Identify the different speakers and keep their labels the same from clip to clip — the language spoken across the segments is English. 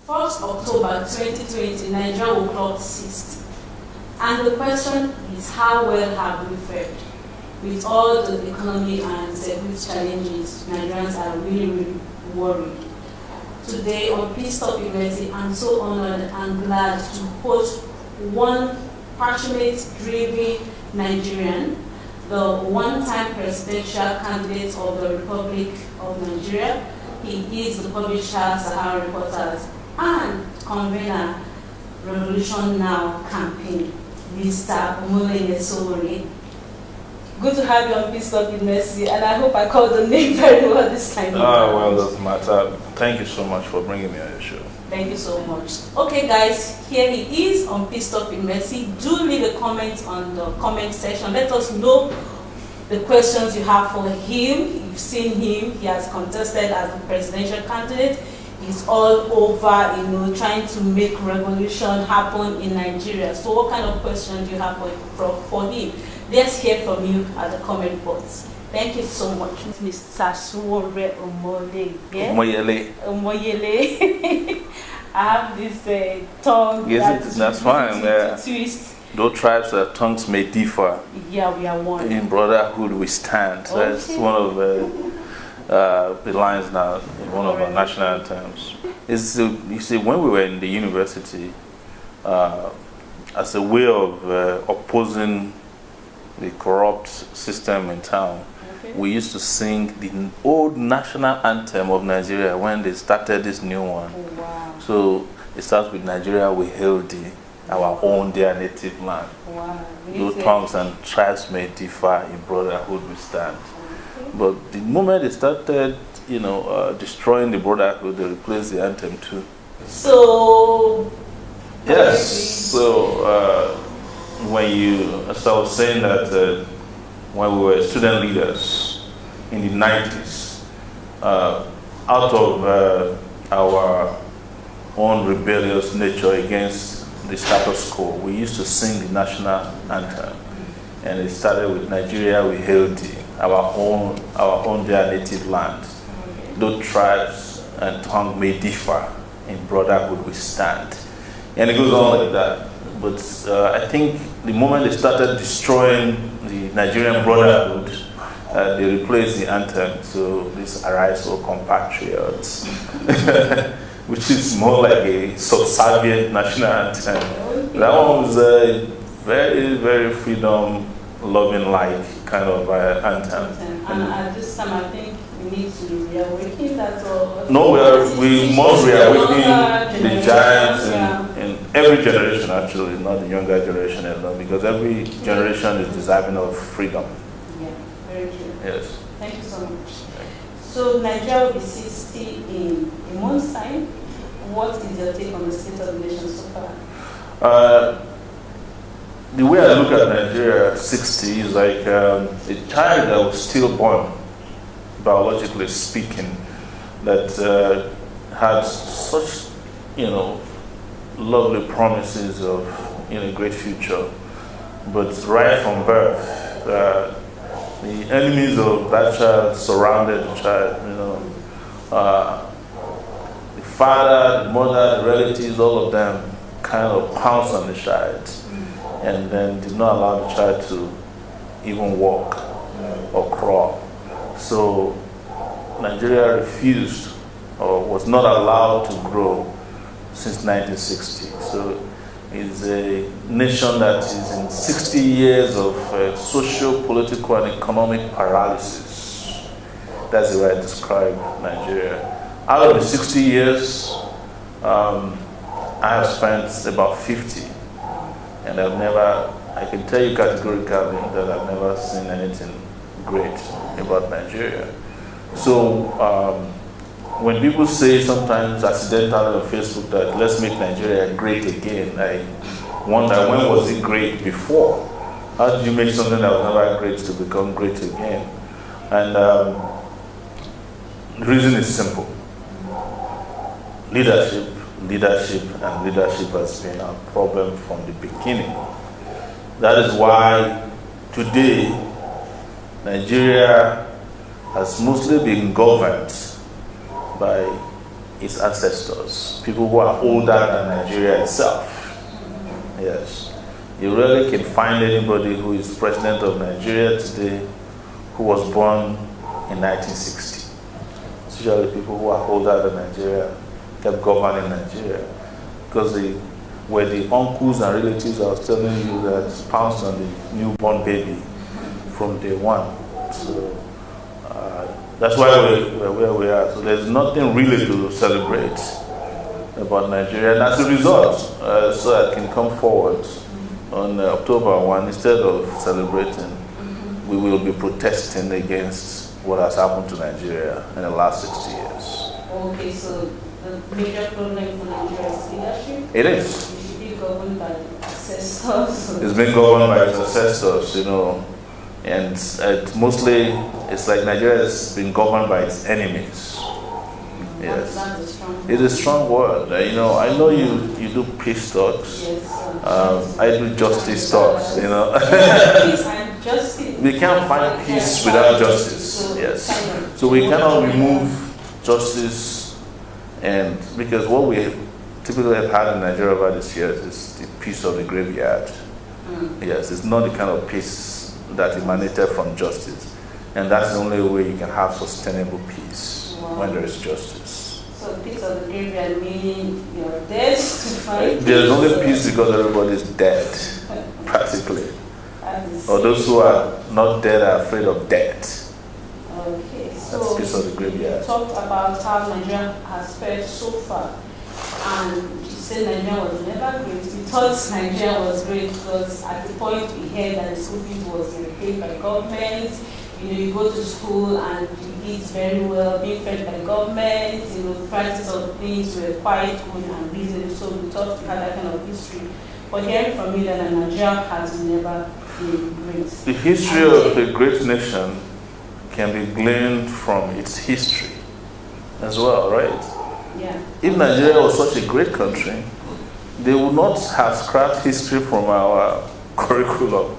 Speaker 1: 1st October 2020, Nigeria will clock 60th. And the question is, how well have we fared? With all the economy and security challenges, Nigerians are really, really worried. Today on Peace Topic Mercy, I'm so honored and glad to host one passionate, driven Nigerian, the one-time presidential candidate of the Republic of Nigeria. He is the publisher, Sahara Reporters, and convener, Revolution Now campaign, Mr. Omoyele Sowore. Good to have you on Peace Topic Mercy, and I hope I called the name very well this time.
Speaker 2: Well, doesn't matter. Thank you so much for bringing me on your show.
Speaker 1: Thank you so much. Okay, guys, here he is on Peace Topic Mercy. Do leave a comment on the comment section. Let us know the questions you have for him. You've seen him. He has contested as the presidential candidate. He's all over, trying to make revolution happen in Nigeria. So what kind of questions do you have for him? Let's hear from you at the comment box. Thank you so much, Mr. Sowore Omoyele. Yeah? Omoyele. I have this tongue.
Speaker 2: Yes, that's fine.
Speaker 1: Twist.
Speaker 2: Though tribes' tongues may differ,
Speaker 1: yeah, we are one.
Speaker 2: In brotherhood we stand. So
Speaker 1: okay.
Speaker 2: That's one of the lines now in one of our national anthems. You see, when we were in the university, as a way of opposing the corrupt system in town, okay, we used to sing the old national anthem of Nigeria when they started this new one.
Speaker 1: Oh, wow.
Speaker 2: So it starts with Nigeria we hail thee, our own dear native land.
Speaker 1: Wow.
Speaker 2: Though tongues and tribes may differ, in brotherhood we stand.
Speaker 1: Okay.
Speaker 2: But the moment they started, destroying the brotherhood, they replaced the anthem too.
Speaker 1: So
Speaker 2: yes. So as I was saying that when we were student leaders in the 90s, out of our own rebellious nature against the status quo, we used to sing the national anthem, and it started with Nigeria we hail thee, our own dear native land. Though tribes and tongue may differ, in brotherhood we stand. And it goes on like that. But I think the moment they started destroying the Nigerian brotherhood, they replaced the anthem to this Arise, O Compatriots, which is more like a subservient national anthem. That one was a very, very freedom-loving-like kind of anthem.
Speaker 1: And at this time, I think we need to reawaken that.
Speaker 2: No, we must reawaken the giants in every generation, actually, not the younger generation alone, because every generation is deserving of freedom.
Speaker 1: Yeah, very true.
Speaker 2: Yes.
Speaker 1: Thank you so much. So Nigeria will be 60 in a month's time. What is your take on the state of the nation so far?
Speaker 2: The way I look at Nigeria at 60 is like a child that was stillborn, biologically speaking, that had such, lovely promises of a great future, but right from birth, the enemies of that child surrounded the child. The father, the mother, the relatives, all of them kind of pounced on the child, and then did not allow the child to even walk or crawl. So Nigeria refused or was not allowed to grow since 1960. So it's a nation that is in 60 years of social, political, and economic paralysis. That's the way I describe Nigeria. Out of the 60 years, I have spent about 50. And I can tell you categorically that I've never seen anything great about Nigeria. So when people say sometimes accidentally on Facebook that let's make Nigeria great again, I wonder, when was it great before? How did you make something that was never great to become great again? And the reason is simple. Leadership has been a problem from the beginning. That is why today Nigeria has mostly been governed by its ancestors, people who are older than Nigeria itself. Yes. You rarely can find anybody who is president of Nigeria today who was born in 1960. It's usually people who are older than Nigeria kept governing Nigeria, because they were the uncles and relatives I was telling you that pounced on the newborn baby from day one. So that's why we're where we are. So there's nothing really to celebrate about Nigeria. And as a result, so I can come forward on October 1, instead of celebrating, we will be protesting against what has happened to Nigeria in the last 60 years.
Speaker 1: Okay, so the major problem for Nigeria is leadership?
Speaker 2: It is.
Speaker 1: It should be governed by ancestors.
Speaker 2: It's been governed by its ancestors, and mostly it's like Nigeria has been governed by its enemies. Yes. It's a strong word. I know you do peace talks.
Speaker 1: Yes.
Speaker 2: I do justice talks,
Speaker 1: Peace and justice.
Speaker 2: We can't find peace without justice. Yes. So we cannot remove justice, and because what we typically have had in Nigeria over these years is the peace of the graveyard. Yes, it's not the kind of peace that emanated from justice. And that's the only way you can have sustainable peace, when there is justice.
Speaker 1: So peace of the graveyard meaning you're dead to find
Speaker 2: There's only peace because everybody's dead, practically. Or those who are not dead are afraid of death.
Speaker 1: Okay, so
Speaker 2: That's peace of the graveyard.
Speaker 1: you talked about how Nigeria has fared so far. And you said Nigeria was never great. We thought Nigeria was great because at the point we heard that the school fees was paid by government. You go to school and you eat very well, being fed by government. The prices of things were quite good and reasonable. So we thought we had that kind of history. But hearing from you that Nigeria has never been great.
Speaker 2: The history of a great nation can be gleaned from its history as well, right?
Speaker 1: Yeah.
Speaker 2: If Nigeria was such a great country, they would not have scrapped history from our curriculum.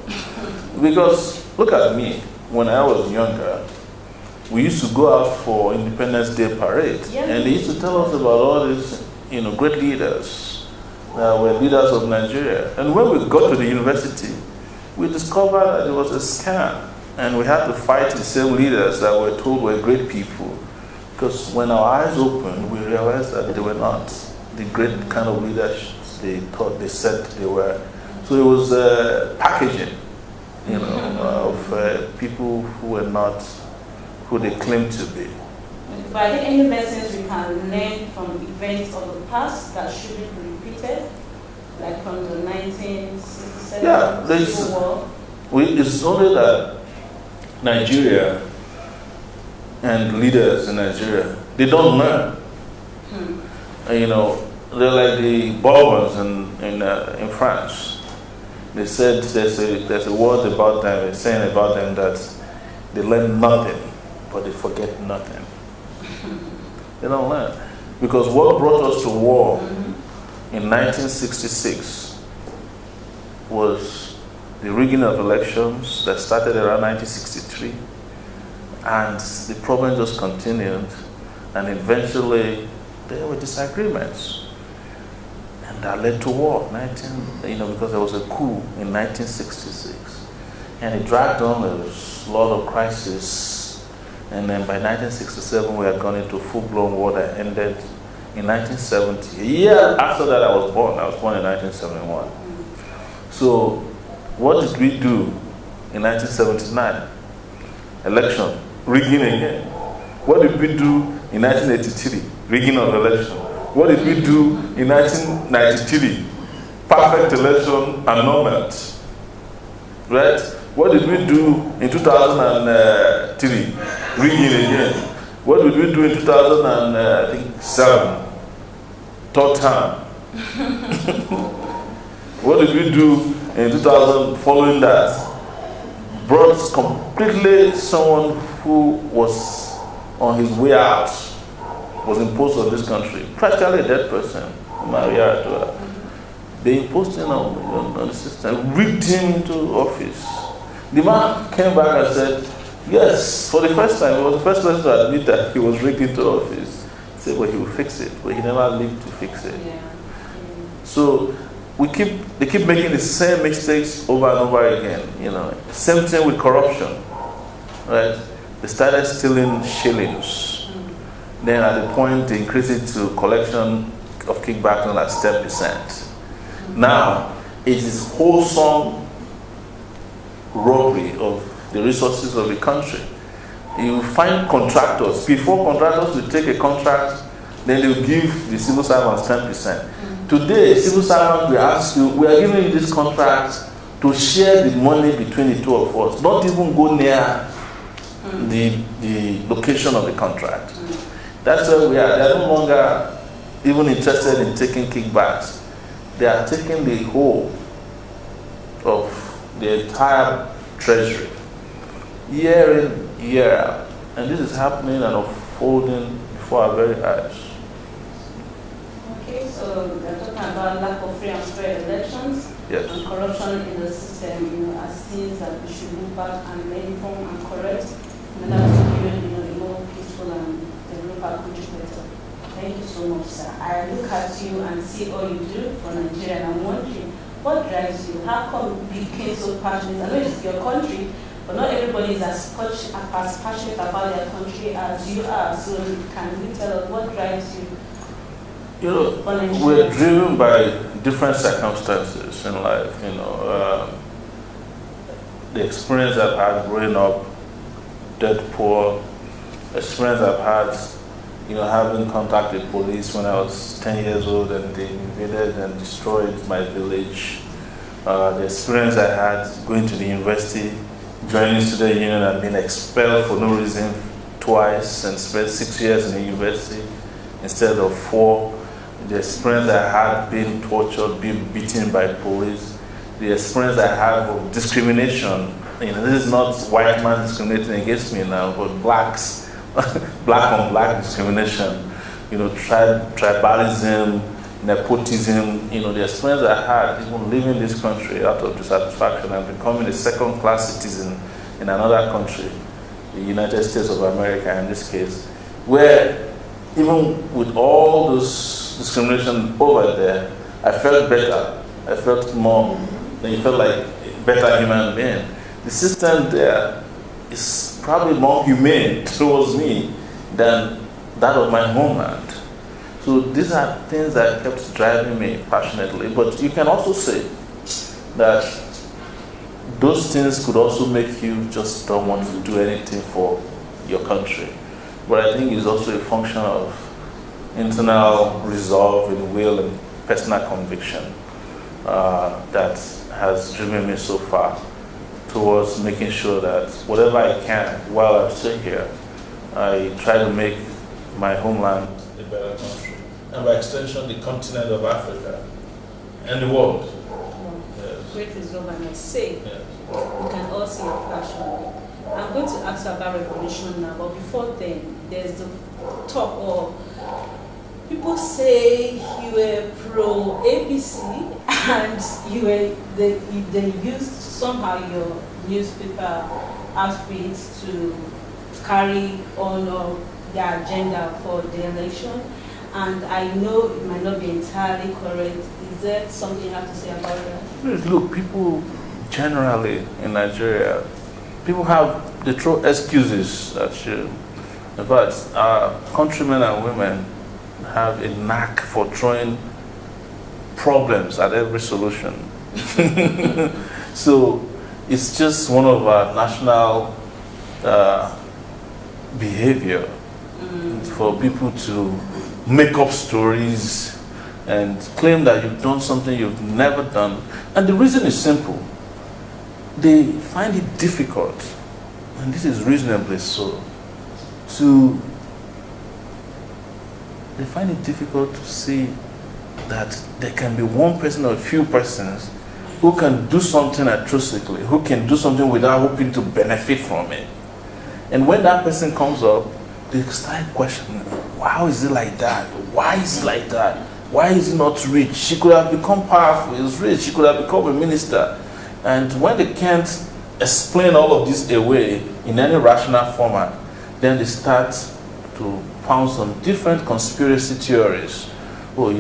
Speaker 2: Because look at me, when I was younger, we used to go out for Independence Day parade, and they used to tell us about all these, great leaders that were leaders of Nigeria. And when we got to the university, we discovered that it was a scam, and we had to fight the same leaders that were told were great people. Because when our eyes opened, we realized that they were not the great kind of leaders they thought they said they were. So it was packaging, of people who were not who they claimed to be.
Speaker 1: But are there any lessons we can learn from events of the past that shouldn't be repeated? Like from the 1967 Civil War?
Speaker 2: It's only that Nigeria and leaders in Nigeria, they don't learn. They're like the Bourbons in France. They said there's a word about them, they're saying about them that they learn nothing, but they forget nothing. They don't learn. Because what brought us to war in 1966 was the rigging of elections that started around 1963. And the problem just continued, and eventually there were disagreements. And that led to war, because there was a coup in 1966. And it dragged on, there was a lot of crisis. And then by 1967, we had gone into full-blown war that ended in 1970. A year after that, I was born. I was born in 1971. So what did we do in 1979? Election. Rigging again. What did we do in 1983? Rigging of election. What did we do in 1993? Perfect election annulment. Right? What did we do in 2003? Rigging again. What did we do in 2007? Third term. What did we do in 2000 following that? Brought completely someone who was on his way out, was imposed on this country, practically a dead person, Maria. They imposed him on the system, rigged him into office. The man came back and said, yes, for the first time, he was the first person to admit that he was rigged into office. Say, well, he will fix it, but he never lived to fix it.
Speaker 1: Yeah.
Speaker 2: So they keep making the same mistakes over and over again. Same thing with corruption, right? They started stealing shillings. Then at the point they increased it to collection of kickback on at 10%. Now it is wholesome robbery of the resources of the country. You find contractors. Before contractors will take a contract, then they'll give the civil servants 10%. Today, civil servants will ask you, we are giving you this contract to share the money between the two of us. Not even go near the location of the contract. That's where we are. They are no longer even interested in taking kickbacks. They are taking the whole of the entire treasury, year in, year out. And this is happening and unfolding before our very eyes.
Speaker 1: Okay, so they're talking about lack of free and fair elections.
Speaker 2: Yes.
Speaker 1: And corruption in the system, as things that we should move back and reform and correct in order to build, a more peaceful and develop our country better. Thank you so much, sir. I look at you and see all you do for Nigeria, and I'm wondering, what drives you? How come you became so passionate? I know it's your country, but not everybody is as passionate about their country as you are. So can you tell us what drives you?
Speaker 2: We're driven by different circumstances in life. The experience I've had growing up, dirt poor, experience I've had, having contact with police when I was 10 years old and they invaded and destroyed my village. The experience I had going to the university, joining student union and being expelled for no reason twice and spent 6 years in the university instead of 4. The experience I had being tortured, being beaten by police. The experience I have of discrimination. This is not white man discriminating against me now, but blacks, black on black discrimination. Tribalism, nepotism. The experience I had even leaving this country out of dissatisfaction and becoming a second-class citizen in another country, the United States of America in this case, where even with all those discrimination over there, I felt better. I felt more, you felt like a better human being. The system there is probably more humane towards me than that of my homeland. So these are things that kept driving me passionately. But you can also say that those things could also make you just don't want to do anything for your country. But I think it's also a function of internal resolve and will and personal conviction that has driven me so far towards making sure that whatever I can while I'm still here, I try to make my homeland a better country. And by extension, the continent of Africa and the world. Yes.
Speaker 1: Great resolve, I must say.
Speaker 2: Yes.
Speaker 1: We can all see your passion. I'm going to ask you about revolution now, but before then, there's the talk or people say you were pro APC and they used somehow your newspaper outfits to carry on their agenda for the election. And I know it might not be entirely correct. Is there something you have to say about that?
Speaker 2: Look, people generally in Nigeria, people they throw excuses at you. In fact, our countrymen and women have a knack for throwing problems at every solution. So it's just one of our national behavior for people to make up stories and claim that you've done something you've never done. And the reason is simple. They find it difficult, and this is reasonably so, they find it difficult to see that there can be one person or a few persons who can do something altruistically, who can do something without hoping to benefit from it. And when that person comes up, they start questioning, how is it like that? Why is it like that? Why is he not rich? She could have become powerful, he's rich, she could have become a minister. And when they can't explain all of this away in any rational format, then they start to pounce on different conspiracy theories. Oh,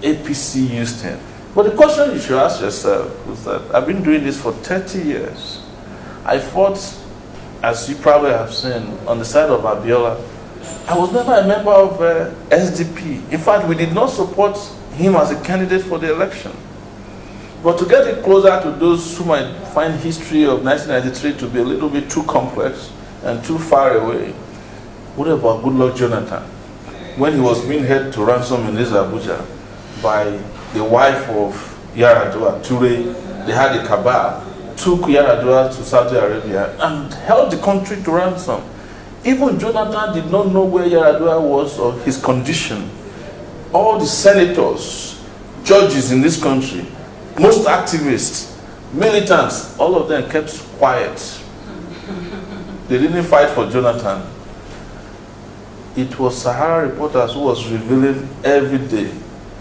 Speaker 2: APC used him. But the question you should ask yourself is that I've been doing this for 30 years. I fought, as you probably have seen, on the side of Abiola. I was never a member of SDP. In fact, we did not support him as a candidate for the election. But to get it closer to those who might find history of 1993 to be a little bit too complex and too far away, what about Goodluck Jonathan? When he was being held to ransom in this Abuja by the wife of Yar'Adua, Toure, they had a cabal, took Yar'Adua to Saudi Arabia and held the country to ransom. Even Jonathan did not know where Yar'Adua was or his condition. All the senators, judges in this country, most activists, militants, all of them kept quiet. They didn't fight for Jonathan. It was Sahara reporters who was revealing every day.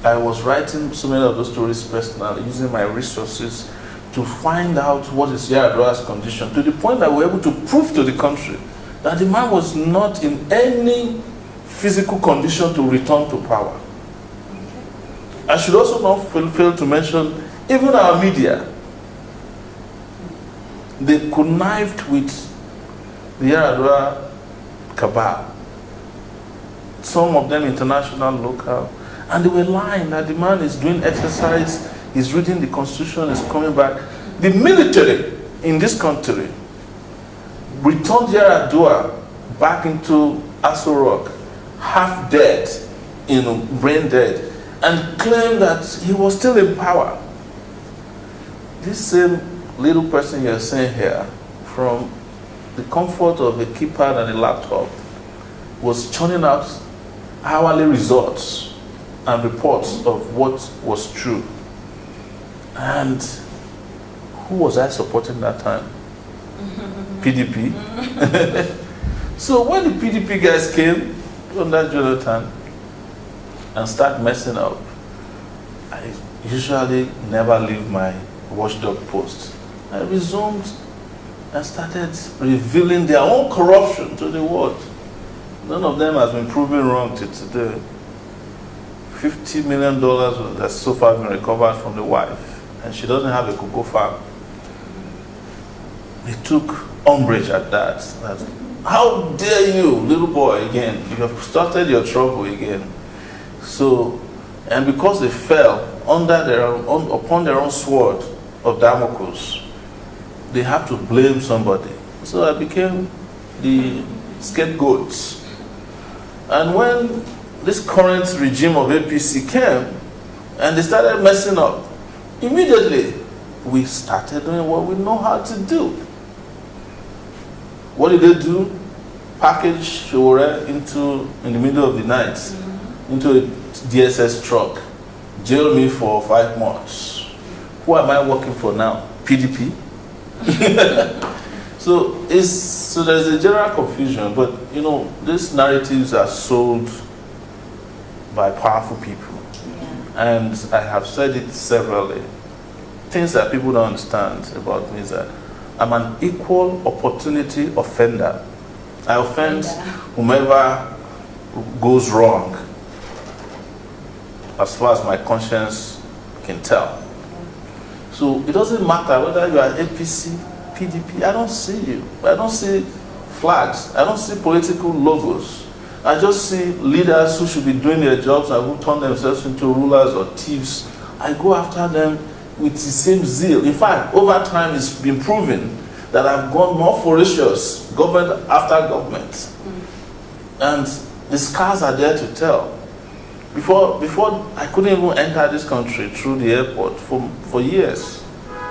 Speaker 2: I was writing so many of those stories personally, using my resources to find out what is Yar'Adua's condition, to the point that we were able to prove to the country that the man was not in any physical condition to return to power. I should also not fail to mention even our media. They connived with the Yar'Adua cabal, some of them international, local, and they were lying that the man is doing exercise, he's reading the constitution, is coming back. The military in this country returned Yar'Adua back into Aso Rock, half dead, brain dead, and claimed that he was still in power. This same little person you're seeing here, from the comfort of a keypad and a laptop, was churning out hourly results and reports of what was true. And who was I supporting that time? PDP. So when the PDP guys came under Jonathan and start messing up, I usually never leave my watchdog post. I resumed and started revealing their own corruption to the world. None of them has been proven wrong till today. $50 million has so far been recovered from the wife, and she doesn't have a cocoa farm. They took umbrage at that. How dare you, little boy, again? You have started your trouble again. So, and because they fell upon their own sword of Damocles, they have to blame somebody. So I became the scapegoat. And when this current regime of APC came and they started messing up, immediately we started doing what we know how to do. What did they do? Package Sowore in the middle of the night into a DSS truck, jail me for 5 months. Who am I working for now? PDP? So there's a general confusion, but these narratives are sold by powerful people. And I have said it severally. Things that people don't understand about me is that I'm an equal opportunity offender. I offend whomever goes wrong, as far as my conscience can tell. So it doesn't matter whether you are APC, PDP, I don't see you. I don't see flags. I don't see political logos. I just see leaders who should be doing their jobs and who turn themselves into rulers or thieves. I go after them with the same zeal. In fact, over time it's been proven that I've gone more ferocious, government after government. And the scars are there to tell. Before I couldn't even enter this country through the airport for years.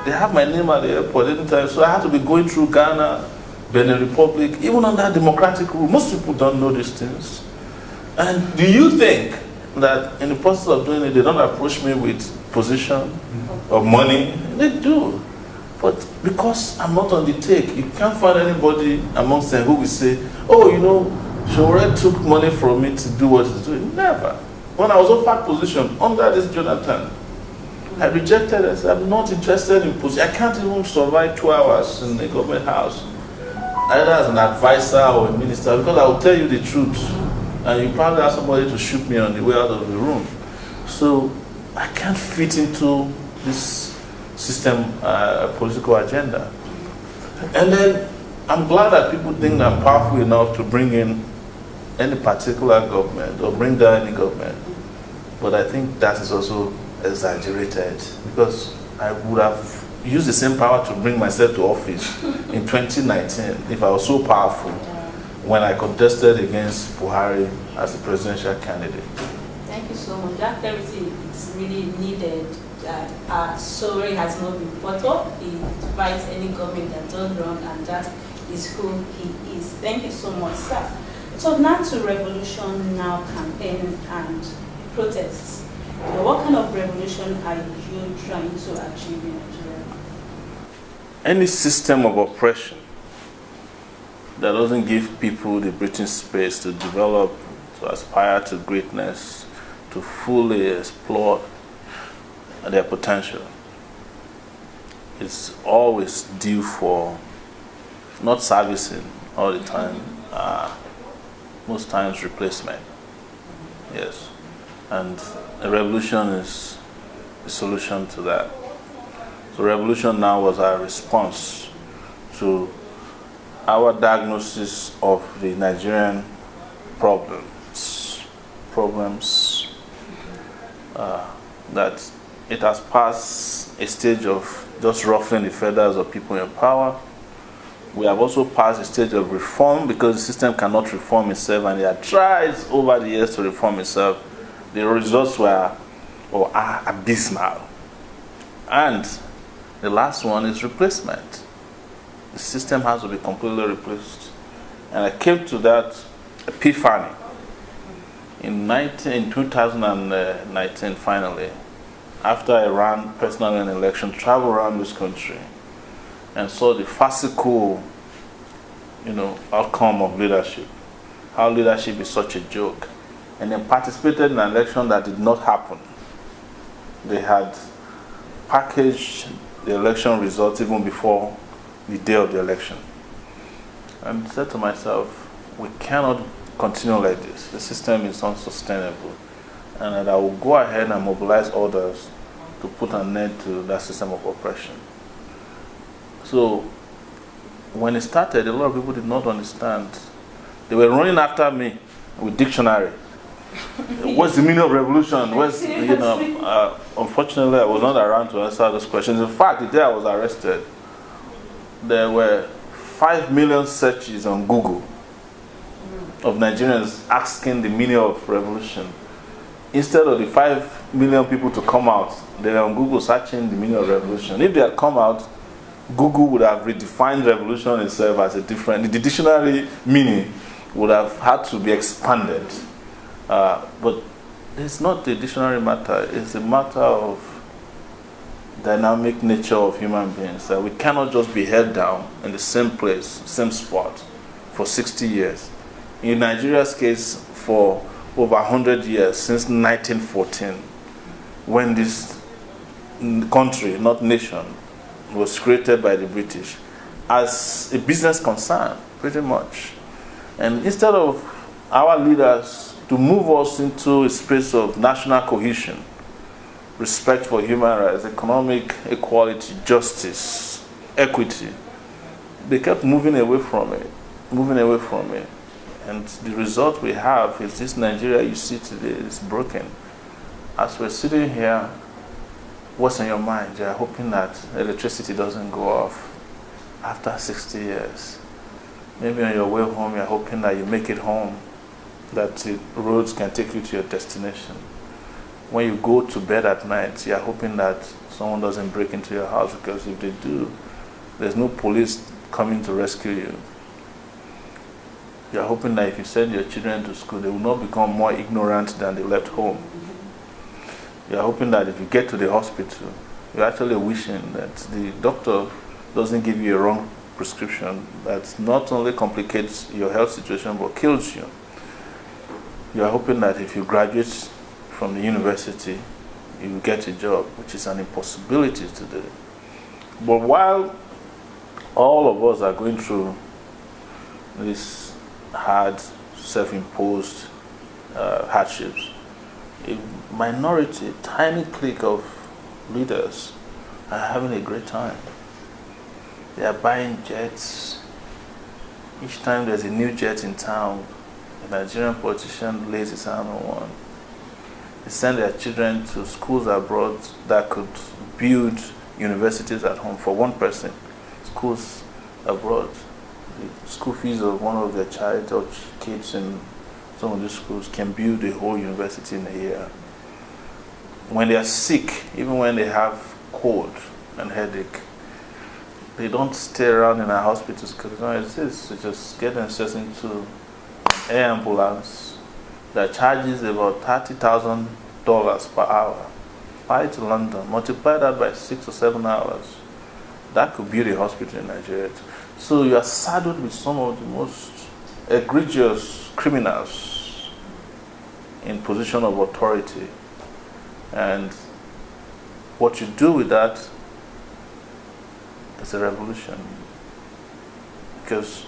Speaker 2: They have my name at the airport anytime, so I had to be going through Ghana, Benin Republic, even under democratic rule. Most people don't know these things. And do you think that in the process of doing it, they don't approach me with position or money? They do. But because I'm not on the take, you can't find anybody amongst them who will say, oh, Sowore took money from me to do what he's doing. Never. When I was offered position under this Jonathan, I rejected it. I said, I'm not interested in position. I can't even survive 2 hours in the government house, either as an advisor or a minister, because I will tell you the truth. And you probably ask somebody to shoot me on the way out of the room. So I can't fit into this system political agenda. And then I'm glad that people think I'm powerful enough to bring in any particular government or bring down any government. But I think that is also exaggerated, because I would have used the same power to bring myself to office in 2019 if I was so powerful when I contested against Buhari as a presidential candidate.
Speaker 1: Thank you so much. That clarity is really needed. Sowore has not been brought up. He fights any government that does wrong, and that is who he is. Thank you so much, sir. So now to Revolution Now campaign and protests. What kind of revolution are you trying to achieve in Nigeria?
Speaker 2: Any system of oppression that doesn't give people the breathing space to develop, to aspire to greatness, to fully explore their potential, is always due for not servicing all the time, most times replacement. Yes. And a revolution is the solution to that. So Revolution Now was our response to our diagnosis of the Nigerian problems, that it has passed a stage of just ruffling the feathers of people in power. We have also passed a stage of reform, because the system cannot reform itself, and it had tried over the years to reform itself. The results are abysmal. And the last one is replacement. The system has to be completely replaced. And I came to that epiphany in 2019, finally, after I ran personally an election, traveled around this country, and saw the farcical, outcome of leadership. How leadership is such a joke. And then participated in an election that did not happen. They had packaged the election results even before the day of the election. And I said to myself, we cannot continue like this. The system is unsustainable. And that I will go ahead and mobilize others to put an end to that system of oppression. So when it started, a lot of people did not understand. They were running after me with dictionary. What's the meaning of revolution? Unfortunately, I was not around to answer those questions. In fact, the day I was arrested, there were 5 million searches on Google of Nigerians asking the meaning of revolution. Instead of the 5 million people to come out, they were on Google searching the meaning of revolution. If they had come out, Google would have redefined revolution itself as a different. The dictionary meaning would have had to be expanded. But it's not the dictionary matter, it's a matter of dynamic nature of human beings, that we cannot just be held down in the same place, same spot for 60 years. In Nigeria's case, for over 100 years, since 1914, when this country, not nation, was created by the British as a business concern, pretty much. And instead of our leaders to move us into a space of national cohesion, respect for human rights, economic equality, justice, equity, they kept moving away from it. And the result we have is this Nigeria you see today is broken. As we're sitting here, what's on your mind? You're hoping that electricity doesn't go off after 60 years. Maybe on your way home, you're hoping that you make it home, that the roads can take you to your destination. When you go to bed at night, you're hoping that someone doesn't break into your house, because if they do, there's no police coming to rescue you. You're hoping that if you send your children to school, they will not become more ignorant than they left home. You're hoping that if you get to the hospital, you're actually wishing that the doctor doesn't give you a wrong prescription that not only complicates your health situation but kills you. You're hoping that if you graduate from the university, you will get a job, which is an impossibility today. But while all of us are going through this hard, self-imposed hardships. A minority, tiny clique of leaders are having a great time. They are buying jets. Each time there's a new jet in town, a Nigerian politician lays his hand on one. They send their children to schools abroad that could build universities at home for one person. Schools abroad, the school fees of one of their child or kids in some of these schools can build a whole university in a year. When they are sick, even when they have cold and headache, they don't stay around in our hospitals because they don't exist. They just get themselves into an air ambulance that charges about $30,000 per hour. Fly to London, multiply that by 6 or 7 hours. That could build a hospital in Nigeria. So you are saddled with some of the most egregious criminals in position of authority. And what you do with that is a revolution. Because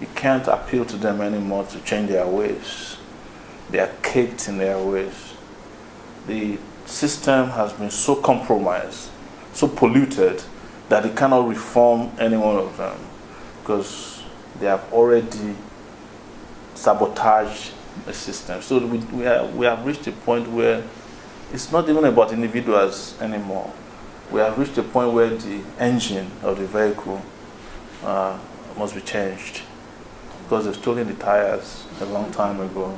Speaker 2: you can't appeal to them anymore to change their ways. They are caked in their ways. The system has been so compromised, so polluted, that it cannot reform any one of them because they have already sabotaged the system. So we have reached a point where it's not even about individuals anymore. We have reached a point where the engine of the vehicle must be changed because they've stolen the tires a long time ago.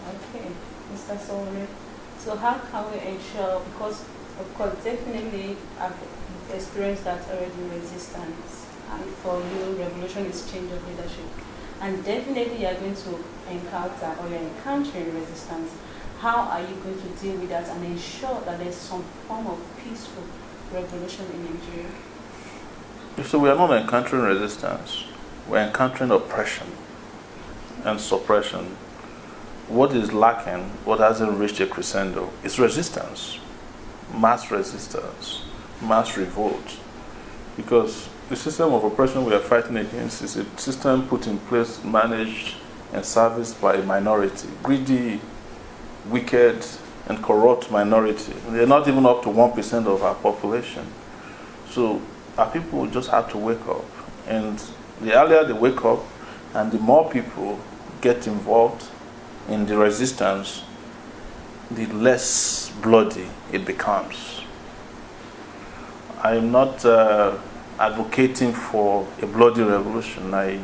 Speaker 1: Okay, Mr. Sowore. So how can we ensure, because of course definitely I've experienced that already, resistance, and for you revolution is change of leadership, and definitely you are going to encounter or you're encountering resistance. How are you going to deal with that and ensure that there's some form of peaceful revolution in Nigeria?
Speaker 2: So we are not encountering resistance. We're encountering oppression and suppression. What is lacking, what hasn't reached a crescendo, is resistance. Mass resistance, mass revolt. Because the system of oppression we are fighting against is a system put in place, managed, and serviced by a minority. Greedy, wicked, and corrupt minority. They're not even up to 1% of our population. So our people just have to wake up. And the earlier they wake up and the more people get involved in the resistance, the less bloody it becomes. I am not advocating for a bloody revolution. I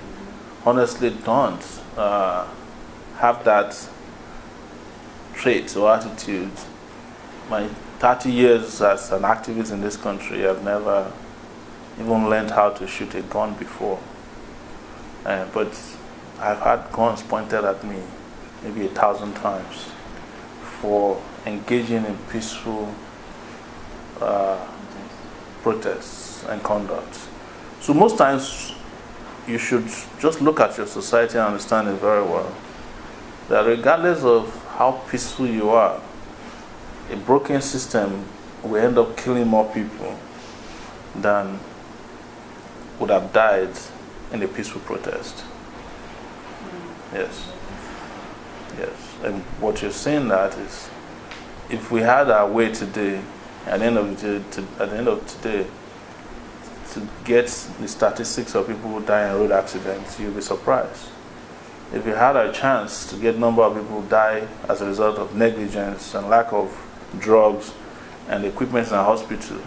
Speaker 2: honestly don't have that trait or attitude. My 30 years as an activist in this country, I've never even learned how to shoot a gun before. But I've had guns pointed at me maybe 1,000 times for engaging in peaceful protests and conduct. So most times you should just look at your society and understand it very well. That regardless of how peaceful you are, a broken system will end up killing more people than would have died in a peaceful protest. Yes. Yes. And what you're saying that is, if we had our way today, at the end of today, to get the statistics of people who die in road accidents, you'll be surprised. If we had a chance to get number of people who die as a result of negligence and lack of drugs and equipment in a hospital,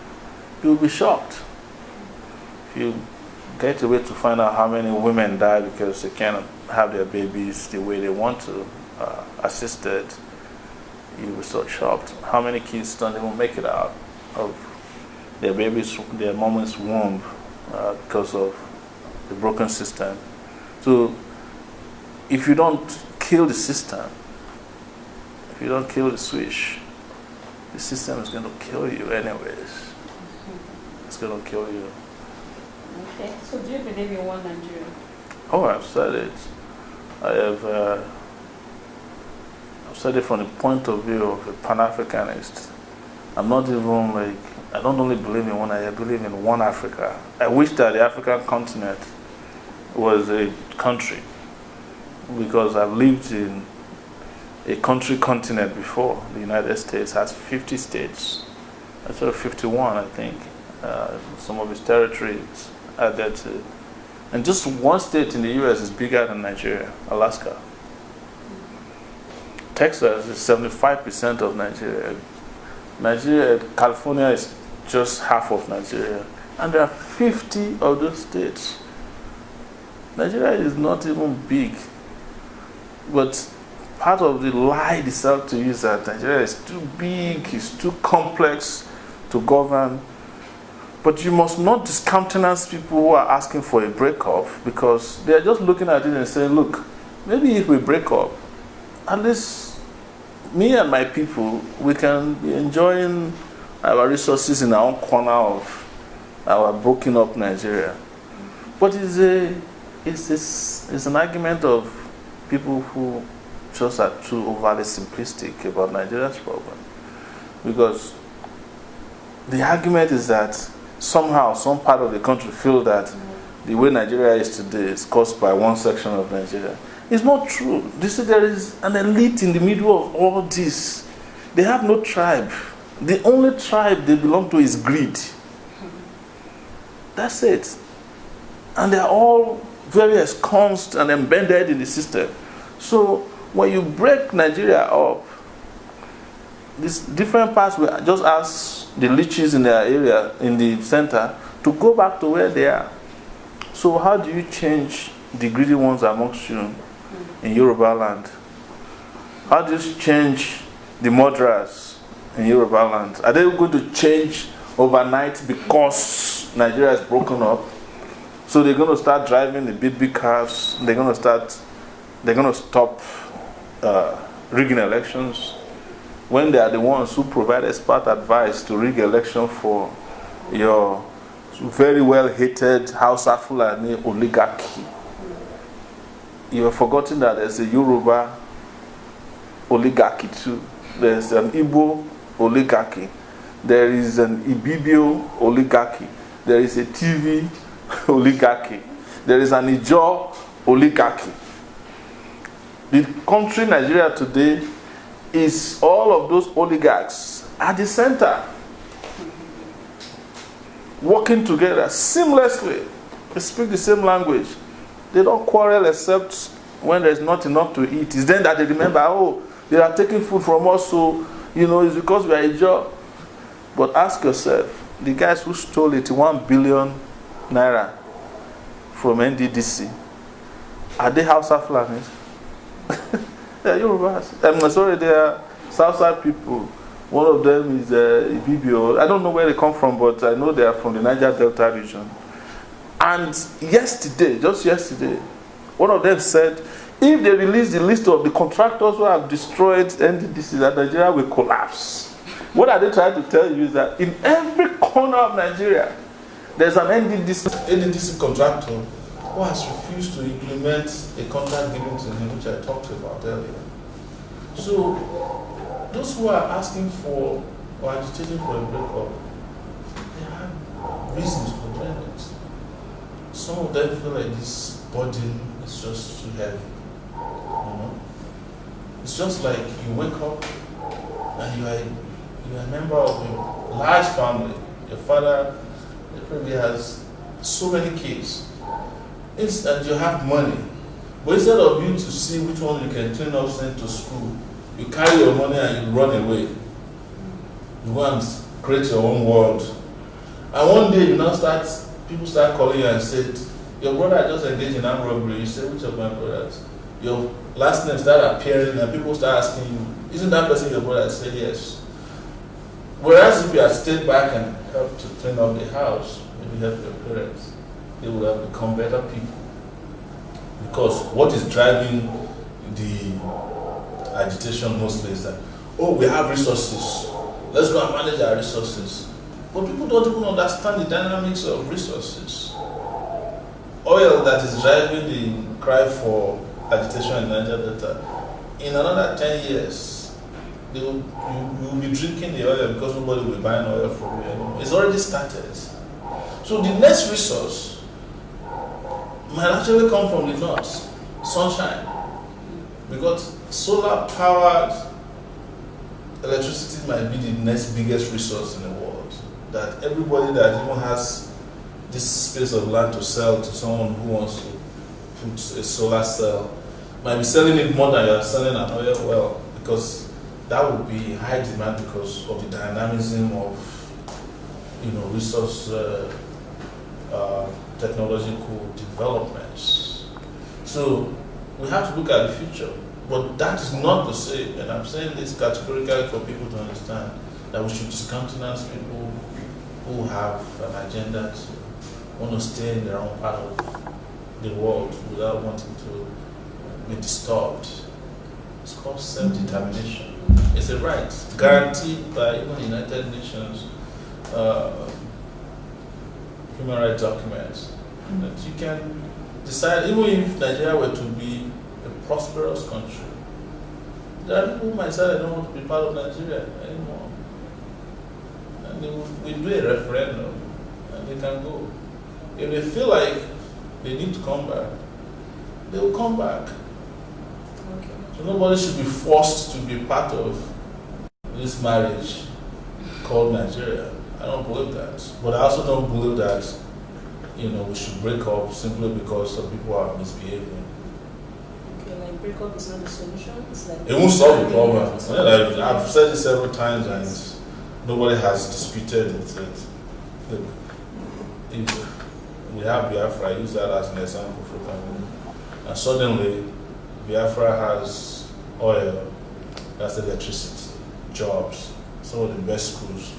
Speaker 2: you'll be shocked. If you get a way to find out how many women die because they can't have their babies the way they want to, assisted, you'll be so shocked. How many kids don't even make it out of their baby's, their mom's womb because of the broken system? So if you don't kill the system, if you don't kill the switch, the system is going to kill you anyways. It's going to kill you.
Speaker 1: Okay, so do you believe in one Nigeria?
Speaker 2: Oh, I've said it. I've said it from the point of view of a Pan-Africanist. I'm not even like, I don't only believe in one, I believe in one Africa. I wish that the African continent was a country because I've lived in a country continent before. The United States has 50 states. That's sort of 51, I think. Some of its territories are there too. And just one state in the US is bigger than Nigeria, Alaska. Texas is 75% of Nigeria. California is just half of Nigeria. And there are 50 of those states. Nigeria is not even big. But part of the lie they sell to you is that Nigeria is too big, it's too complex to govern. But you must not discountenance people who are asking for a breakup, because they are just looking at it and saying, look, maybe if we break up, at least me and my people, we can be enjoying our resources in our own corner of our broken up Nigeria. But it's an argument of people who just are too overly simplistic about Nigeria's problem. Because the argument is that somehow some part of the country feel that the way Nigeria is today is caused by one section of Nigeria. It's not true. They say there is an elite in the middle of all this. They have no tribe. The only tribe they belong to is greed. That's it. And they're all very ensconced and embedded in the system. So when you break Nigeria up, these different parts will just ask the leeches in their area, in the center, to go back to where they are. So how do you change the greedy ones amongst you in Yoruba land? How do you change the murderers in Yoruba land? Are they going to change overnight because Nigeria is broken up? So they're going to start driving the big cars. They're going to stop rigging elections, when they are the ones who provide expert advice to rig election for your very well hated Hausa Fulani oligarchy. You have forgotten that there's a Yoruba oligarchy too. There's an Igbo oligarchy. There is an Ibibio oligarchy. There is a TV oligarchy. There is an Ijaw oligarchy. The country Nigeria today is all of those oligarchs at the center, working together seamlessly. They speak the same language. They don't quarrel except when there's not enough to eat. It's then that they remember, oh, they are taking food from us, so, it's because we are a job. But ask yourself, the guys who stole 81 billion naira from NDDC, are they Hausa Fulanis? They are Yorubas. I'm sorry, they are Southside people. One of them is Ibibio. I don't know where they come from, but I know they are from the Niger Delta region. And just yesterday, one of them said, if they release the list of the contractors who have destroyed NDDC, that Nigeria will collapse. What are they trying to tell you is that in every corner of Nigeria, there's an NDDC contractor who has refused to implement a contract given to him, which I talked about earlier. So, those who are asking for or agitating for a breakup, they have reasons for doing it. Some of them feel like this burden is just too heavy. It's just like you wake up and you are a member of a large family. Your father probably has so many kids. And you have money. But instead of you to see which one you can train up, send to school, you carry your money and you run away. You go and create your own world. And one day people start calling you and said, your brother just engaged in armed robbery. You say, which of my brothers? Your last name start appearing and people start asking you, isn't that person your brother? I said, yes. Whereas if you had stayed back and helped to clean up the house, maybe help your parents, they would have become better people. Because what is driving the agitation mostly is that, we have resources. Let's go and manage our resources. But people don't even understand the dynamics of resources. Oil that is driving the cry for agitation in Niger Delta, in another 10 years, you will be drinking the oil because nobody will be buying oil from you anymore. It's already started. So the next resource might actually come from the north, sunshine. Because solar powered electricity might be the next biggest resource in the world. That everybody that even has this space of land to sell to someone who wants to put a solar cell might be selling it more than you are selling an oil well, because that would be high demand because of the dynamism of resource technological developments. So we have to look at the future. But that is not to say, and I'm saying this categorically for people to understand, that we should discountenance people who have an agenda to want to stay in their own part of the world without wanting to be disturbed. It's called self-determination. It's a right guaranteed by even the United Nations human rights documents, that you can decide, even if Nigeria were to be a prosperous country, there are people who might say they don't want to be part of Nigeria anymore. And we do a referendum and they can go. If they feel like they need to come back, they will come back.
Speaker 1: Okay.
Speaker 2: So nobody should be forced to be part of this marriage called Nigeria. I don't believe that. But I also don't believe that we should break up simply because some people are misbehaving.
Speaker 1: Okay, like break up is not the solution. It's like
Speaker 2: It won't solve the problem. I've said it several times and nobody has disputed it. We have Biafra, I use that as an example frequently. And suddenly Biafra has oil, has electricity, jobs, some of the best schools.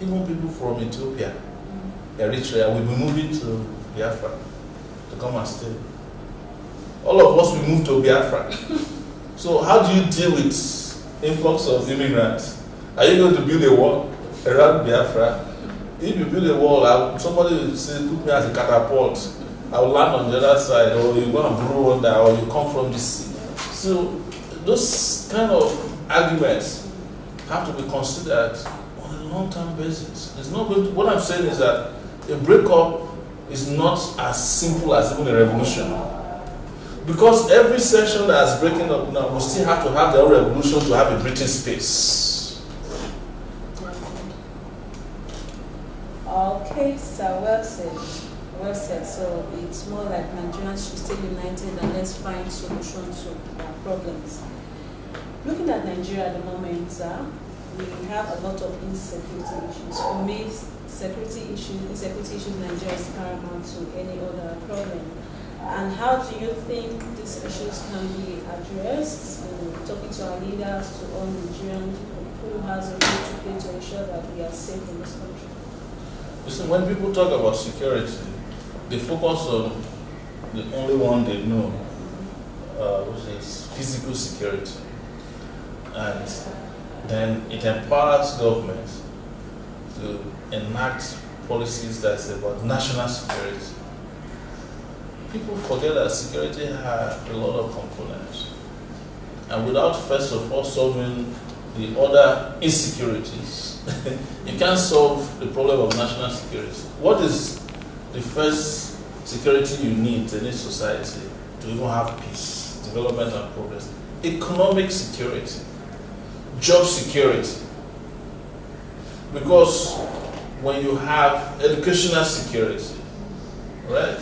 Speaker 2: Even people from Ethiopia, Eritrea, will be moving to Biafra to come and stay. All of us will move to Biafra. So how do you deal with influx of immigrants? Are you going to build a wall around Biafra? If you build a wall, somebody will say, put me as a catapult. I will land on the other side, or you go and burrow under, or you come from the sea. So those kind of arguments have to be considered on a long-term basis. It's not going to, what I'm saying is that a breakup is not as simple as even a revolution. Because every section that's breaking up now will still have to have their own revolution to have a breathing space.
Speaker 1: Okay, so well said. Well said. So it's more like Nigerians should stay united and let's find solutions to our problems. Looking at Nigeria at the moment, we have a lot of insecurity issues. For me, insecurity issues in Nigeria is paramount to any other problem. And how do you think these issues can be addressed? Talking to our leaders, to all Nigerians, who has a role to play to ensure that we are safe in this country?
Speaker 2: Listen, when people talk about security, they focus on the only one they know, which is physical security. And then it empowers government to enact policies that's about national security. People forget that security has a lot of components. And without first of all solving the other insecurities, you can't solve the problem of national security. What is the first security you need in this society to even have peace, development and progress? Economic security, job security. Because when you have educational security, right,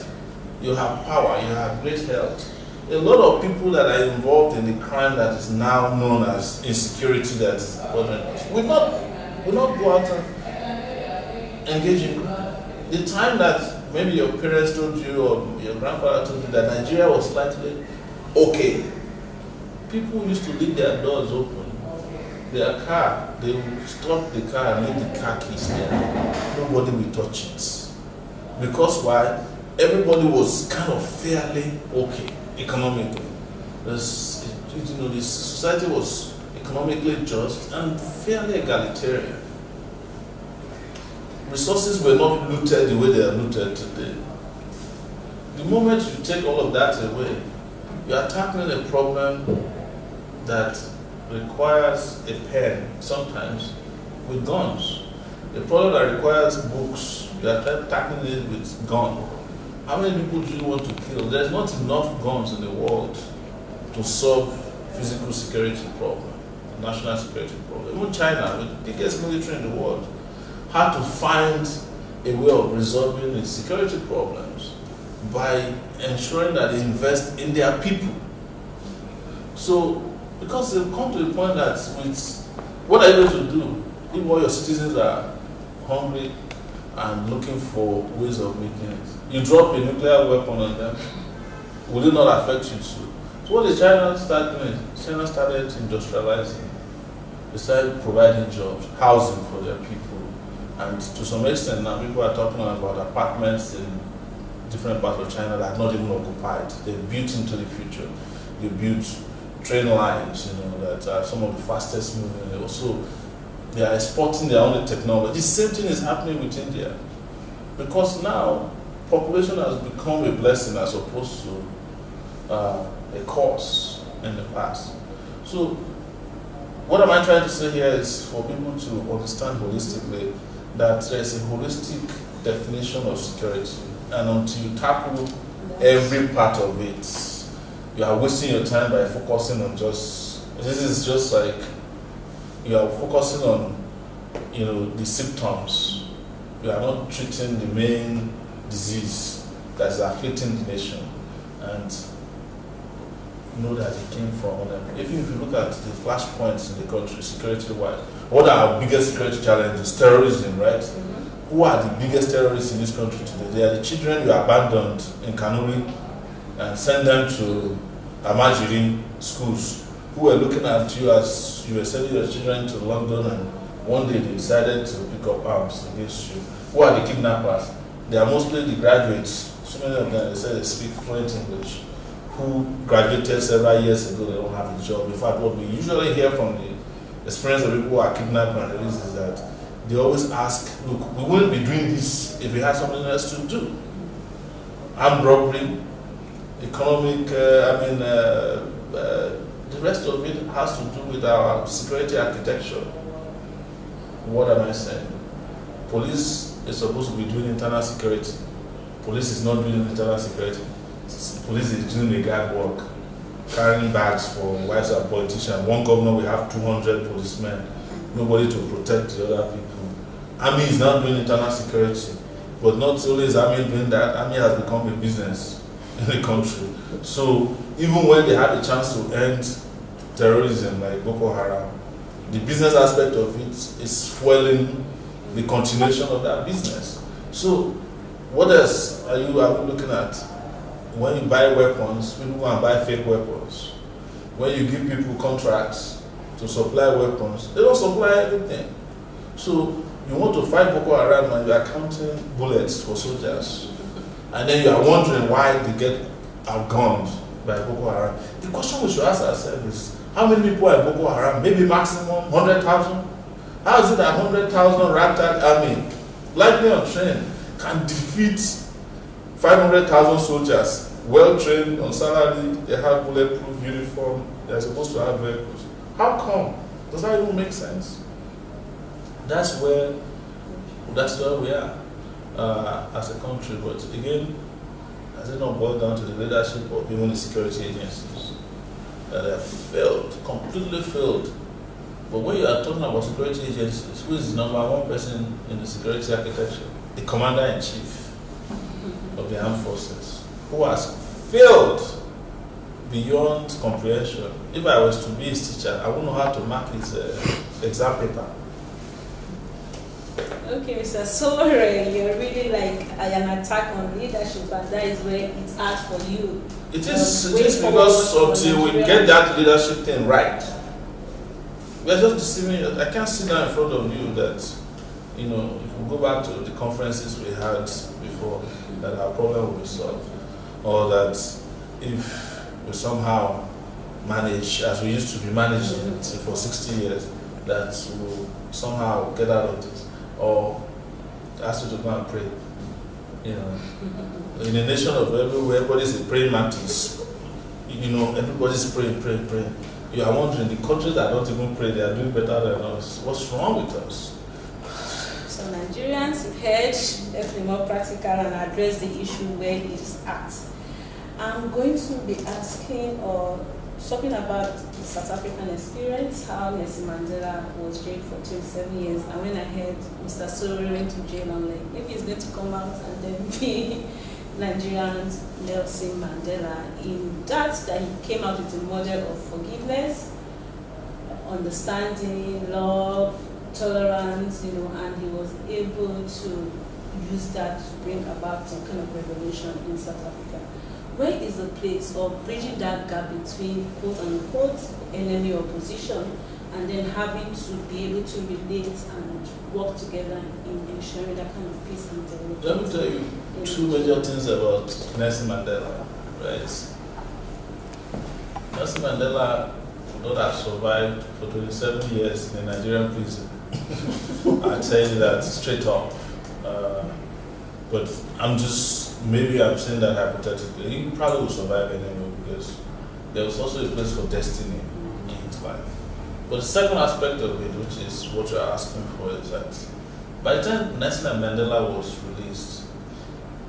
Speaker 2: you have power, you have great health. A lot of people that are involved in the crime that is now known as insecurity that is bothering us will not go out and engage in crime. The time that maybe your parents told you or your grandfather told you that Nigeria was slightly okay, people used to leave their doors open. Their car, they would stop the car and leave the car keys there. Nobody will touch it. Because why? Everybody was kind of fairly okay economically. The society was economically just and fairly egalitarian. Resources were not looted the way they are looted today. The moment you take all of that away, you are tackling a problem that requires a pen, sometimes with guns. A problem that requires books, you are tackling it with gun. How many people do you want to kill? There's not enough guns in the world to solve physical security problem, national security problem. Even China, with the biggest military in the world, had to find a way of resolving its security problems by ensuring that they invest in their people. So, because they've come to a point that with what are you going to do if all your citizens are hungry and looking for ways of making it? You drop a nuclear weapon on them, will it not affect you too? So what did China start doing? China started industrializing. They started providing jobs, housing for their people. And to some extent now people are talking about apartments in different parts of China that are not even occupied. They're built into the future. They built train lines, that are some of the fastest moving. Also, they are exporting their own technology. The same thing is happening with India. Because now, population has become a blessing as opposed to a curse in the past. So, what am I trying to say here is for people to understand holistically that there is a holistic definition of security. And until you tackle every part of it, you are wasting your time by focusing on this is just like, you are focusing on, the symptoms. You are not treating the main disease that is afflicting the nation. And know that it came from them. If you look at the flashpoints in the country, security-wise, what are our biggest security challenges? Terrorism, right? Mm-hmm. Who are the biggest terrorists in this country today? They are the children you abandoned in Kanuri and sent them to Amajiri schools, who were looking at you as you were sending your children to London, and one day they decided to pick up arms against you. Who are the kidnappers? They are mostly the graduates. So many of them, they say they speak fluent English, who graduated several years ago, they don't have a job. In fact, what we usually hear from the experience of people who are kidnapped and released is that they always ask, look, we wouldn't be doing this if we had something else to do. Armed robbery, economic, the rest of it has to do with our security architecture. What am I saying? Police is supposed to be doing internal security. Police is not doing internal security. Police is doing the guard work, carrying bags for wives of politicians. One governor will have 200 policemen, nobody to protect the other people. Army is not doing internal security, but not only is Army doing that, Army has become a business in the country. So even when they had a chance to end terrorism like Boko Haram, the business aspect of it is fueling the continuation of that business. So what else are we looking at? When you buy weapons, people go and buy fake weapons. When you give people contracts to supply weapons, they don't supply everything. So you want to fight Boko Haram and you are counting bullets for soldiers. And then you are wondering why they get outgunned by Boko Haram. The question we should ask ourselves is, how many people are Boko Haram? Maybe maximum 100,000? How is it that 100,000 ragtag army, lightly untrained, can defeat 500,000 soldiers, well trained, on salary, they have bulletproof uniform, they're supposed to have vehicles? How come? Does that even make sense? That's where we are as a country. But again, has it not boiled down to the leadership of even the security agencies that have failed, completely failed? But when you are talking about security agencies, who is the number one person in the security architecture? The commander-in-chief of the armed forces, who has failed beyond comprehension. If I was to be his teacher, I wouldn't know how to mark his exam paper.
Speaker 1: Okay, Mr. Sowore, you're really like an attack on leadership, and that is where it's hard for you.
Speaker 2: It is because until we get that leadership thing right, we are just deceiving. I can't sit down in front of you that, if we go back to the conferences we had before, that our problem will be solved, or that if we somehow manage, as we used to be managing for 60 years, that we'll somehow get out of this, or ask you to go and pray. In a nation of everywhere, everybody's a praying mantis. Everybody's praying. You are wondering, the countries that don't even pray, they are doing better than us. What's wrong with us?
Speaker 1: So Nigerians, you've heard, let's be more practical and address the issue where it is at. I'm going to be asking talking about the South African experience, how Nelson Mandela was jailed for 27 years, and when I heard Mr. Sowore went to jail, I'm like, maybe he's going to come out and then be Nigerian Nelson Mandela. In that he came out with a model of forgiveness, understanding, love, tolerance, and he was able to use that to bring about some kind of revolution in South Africa. Where is the place of bridging that gap between quote-unquote enemy opposition and then having to be able to relate and work together in ensuring that kind of peace and development?
Speaker 2: Let me tell you two major things about Nelson Mandela, right? Nelson Mandela would not have survived for 27 years in a Nigerian prison. I tell you that straight up. But maybe I'm saying that hypothetically. He probably will survive anyway because there was also a place for destiny in his life. But the second aspect of it, which is what you're asking for, is that by the time Nelson Mandela was released,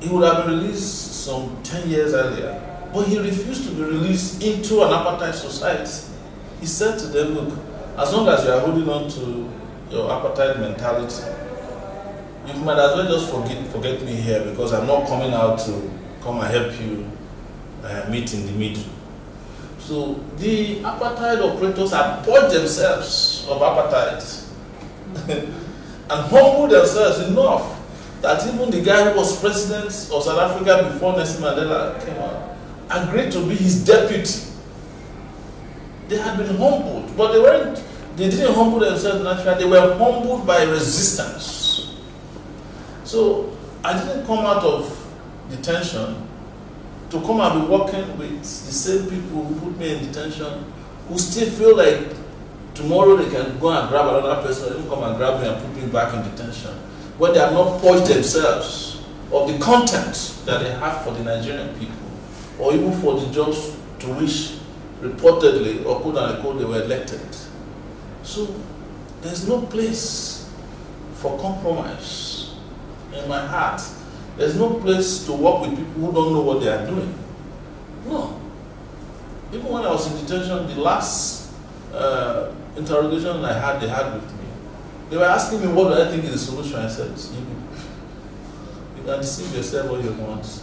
Speaker 2: he would have been released some 10 years earlier, but he refused to be released into an apartheid society. He said to them, look, as long as you are holding on to your apartheid mentality, you might as well just forget me here because I'm not coming out to come and help you meet in the middle. So the apartheid operators have purged themselves of apartheid and humbled themselves enough that even the guy who was president of South Africa before Nelson Mandela came out agreed to be his deputy. They had been humbled, but they didn't humble themselves naturally, they were humbled by resistance. So I didn't come out of detention to come and be working with the same people who put me in detention, who still feel like tomorrow they can go and grab another person, even come and grab me and put me back in detention, when they have not purged themselves of the content that they have for the Nigerian people, or even for the jobs to which reportedly or quote unquote they were elected. So there's no place for compromise. In my heart, there's no place to work with people who don't know what they are doing. No. Even when I was in detention, the last interrogation they had with me, they were asking me what do I think is the solution. I said, you can deceive yourself all you want.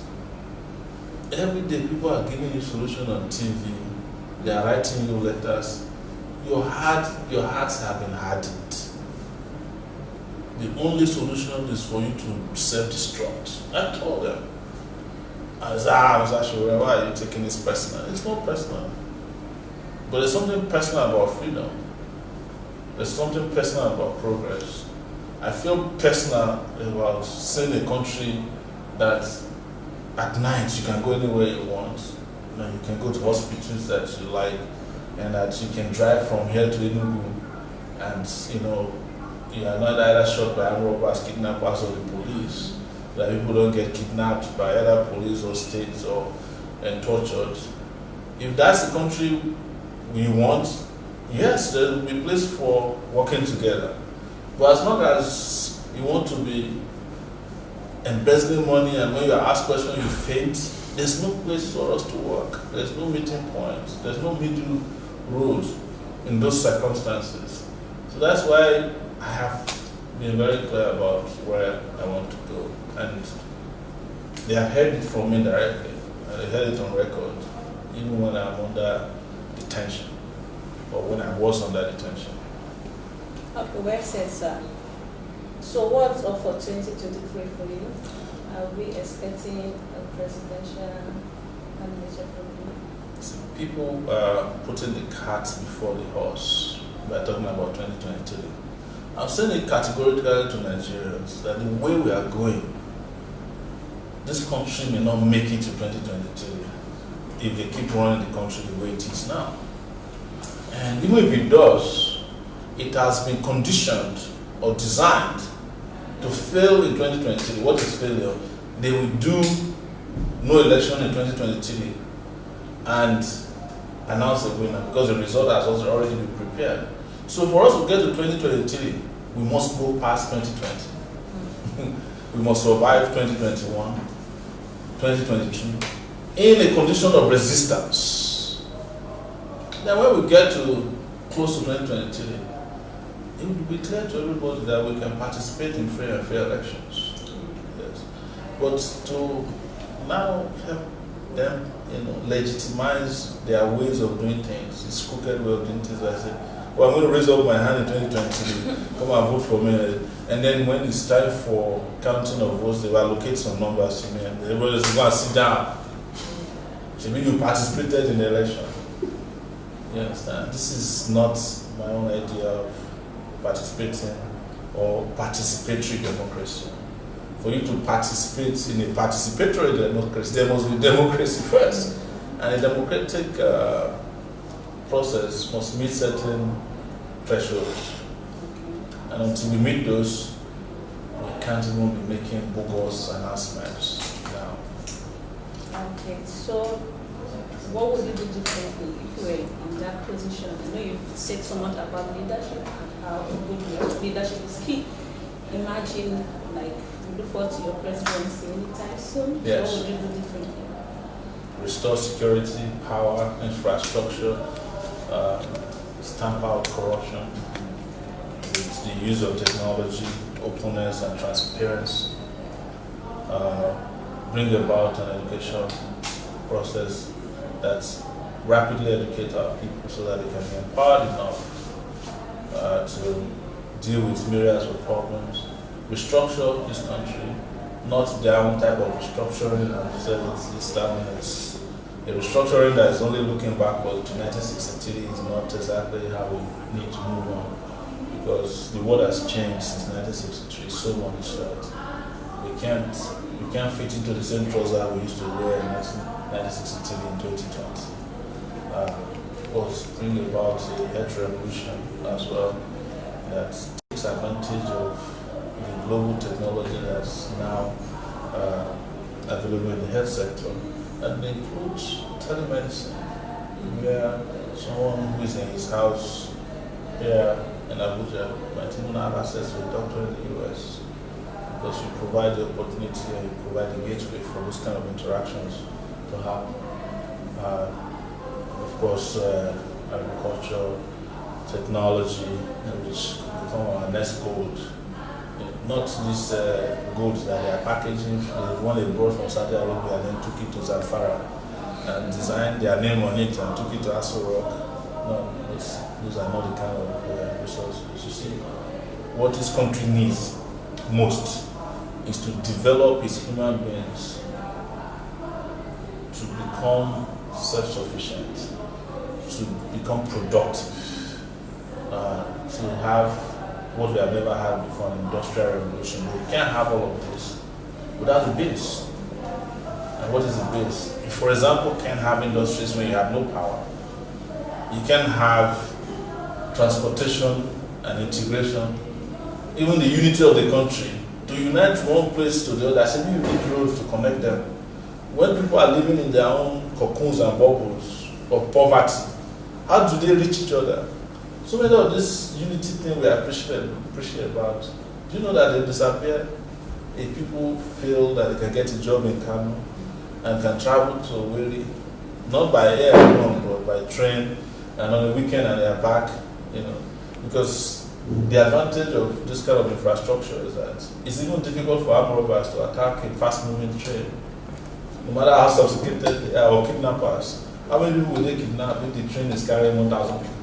Speaker 2: Every day people are giving you solution on TV, they are writing you letters. Your hearts have been hardened. The only solution is for you to self-destruct. I told them. I said, Sowore, why are you taking this personal? It's not personal. But there's something personal about freedom. There's something personal about progress. I feel personal about seeing a country that at night you can go anywhere you want. You can go to hospitals that you like, and that you can drive from here to Enugu, and you are not either shot by armed robbers, kidnappers, or the police. That people don't get kidnapped by either police or states and tortured. If that's the country we want, yes, there will be a place for working together. But as long as you want to be embezzling money and when you are asked questions you faint, there's no place for us to work. There's no meeting point. There's no middle road in those circumstances. So that's why I have been very clear about where I want to go. And they have heard it from me directly. They heard it on record, even when I'm under detention, or when I was under detention.
Speaker 1: Okay, well said, sir. So what's up for 2023 for you? Are we expecting a presidential candidate from you?
Speaker 2: See, people are putting the cart before the horse by talking about 2023. I'm saying it categorically to Nigerians that the way we are going, this country may not make it to 2023 if they keep running the country the way it is now. And even if it does, it has been conditioned or designed to fail in 2023. What is failure? They will do no election in 2023 and announce a winner because the result has also already been prepared. So for us to get to 2023, we must go past 2020. We must survive 2021, 2022 in a condition of resistance. Then when we get to close to 2023, it will be clear to everybody that we can participate in free and fair elections. Yes. But to now help them, legitimize their ways of doing things, this crooked way of doing things, I say, well, I'm going to raise up my hand in 2023, come and vote for me. And then when it's time for counting of votes, they will allocate some numbers to me, and everybody's going to sit down. So maybe you participated in the election. You understand? This is not my own idea of participating or participatory democracy. For you to participate in a participatory democracy, there must be democracy first. And a democratic process must meet certain thresholds. And until we meet those, we can't even be making bogus announcements now.
Speaker 3: Okay, so what would you do differently if you were in that position? I know you've said so much about leadership and how good leadership is key. Imagine, like, you look forward to your presidency anytime soon.
Speaker 2: Yes.
Speaker 3: So what would you do differently?
Speaker 2: Restore security, power, infrastructure, stamp out corruption with the use of technology, openness and transparency, bring about an education process that rapidly educate our people so that they can be empowered enough to deal with myriads of problems, restructure this country, not their own type of restructuring, I've said it's this time, it's a restructuring that is only looking backward to 1963 is not exactly how we need to move on, because the world has changed since 1963 so much that we can't fit into the same trousers we used to wear in 1963 in 2020. Bring about a health revolution as well that takes advantage of the global technology that's now available in the health sector, and includes telemedicine, where someone who is in his house here in Abuja might even have access to a doctor in the US, because you provide the opportunity and you provide the gateway for those kind of interactions to happen. Of course, agriculture, technology, which could become our next gold. Not these goods that they are packaging, the one they brought from Saudi Arabia and then took it to Zamfara and designed their name on it and took it to Sowore. No, those are not the kind of resources. You see, what this country needs most is to develop its human beings to become self-sufficient, to become productive, to have what we have never had before, an industrial revolution. We can't have all of this without the base. And what is the base? You, for example, can't have industries when you have no power. You can have transportation and integration, even the unity of the country. To unite one place to the other, I said you need roads to connect them. When people are living in their own cocoons and bubbles of poverty, how do they reach each other? So many of this unity thing we appreciate about, do you know that they disappear if people feel that they can get a job in Kano and can travel to Owerri, not by air alone, but by train, and on the weekend and they are back, because the advantage of this kind of infrastructure is that it's even difficult for armed robbers to attack a fast-moving train, no matter how sophisticated they are, or kidnappers. How many people will they kidnap if the train is carrying 1,000 people?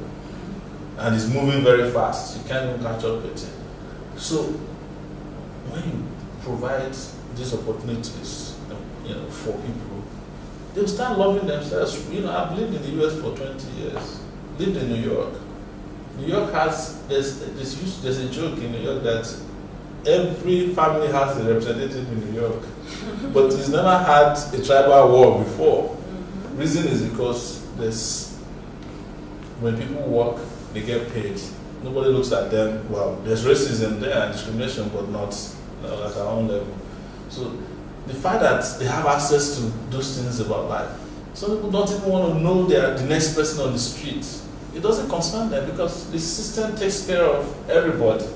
Speaker 2: And it's moving very fast. You can't even catch up with it. So when you provide these opportunities, for people, they'll start loving themselves. I've lived in the US for 20 years. Lived in New York. New York there's a joke in New York that every family has a representative in New York, but it's never had a tribal war before. Reason is because when people work, they get paid. Nobody looks at them. Well, there's racism there and discrimination, but not at our own level. So the fact that they have access to those things about life, some people don't even want to know the next person on the street. It doesn't concern them because the system takes care of everybody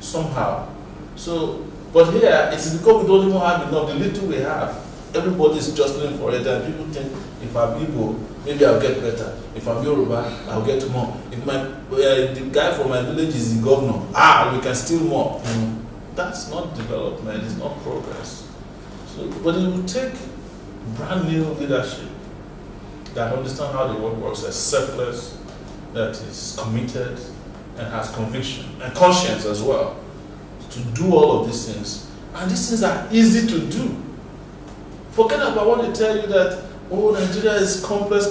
Speaker 2: somehow. So, but here it's because we don't even have enough. The little we have, everybody is jostling for it, and people think if I'm Igbo, maybe I'll get better. If I'm Yoruba, I'll get more. If the guy from my village is the governor, we can steal more. That's not development. It's not progress. So, but it will take brand new leadership that understand how the world works, that's selfless, that is committed, and has conviction and conscience as well, to do all of these things. And these things are easy to do. Forget about what they tell you that, Nigeria is complex.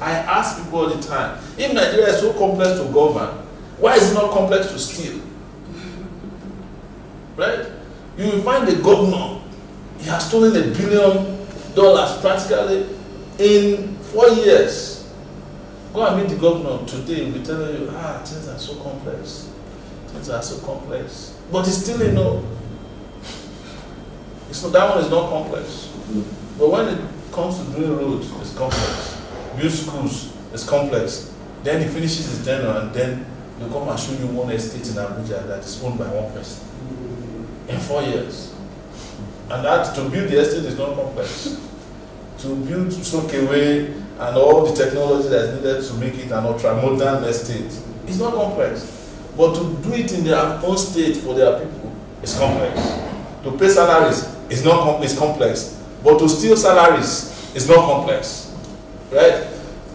Speaker 2: I ask people all the time, if Nigeria is so complex to govern, why is it not complex to steal? Right? You will find the governor, he has stolen $1 billion practically in 4 years. Go and meet the governor today, he'll be telling you, things are so complex. But he's still that one is not complex. But when it comes to doing roads, it's complex. Build schools, it's complex. Then he finishes his tenure, and then they come and show you one estate in Abuja that is owned by one person in 4 years. And that to build the estate is not complex. To build Sowore and all the technology that is needed to make it an ultra-modern estate is not complex. But to do it in their own state for their people is complex. To pay salaries is complex. But to steal salaries is not complex. Right?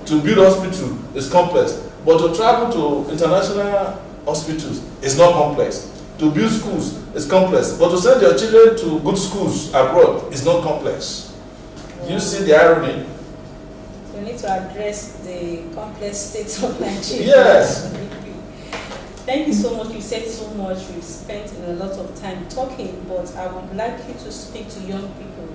Speaker 2: To build hospital is complex. But to travel to international hospitals is not complex. To build schools is complex. But to send your children to good schools abroad is not complex. Do you see the irony?
Speaker 3: We need to address the complex state of Nigeria.
Speaker 2: Yes.
Speaker 3: Thank you so much. You said so much. We've spent a lot of time talking, but I would like you to speak to young people.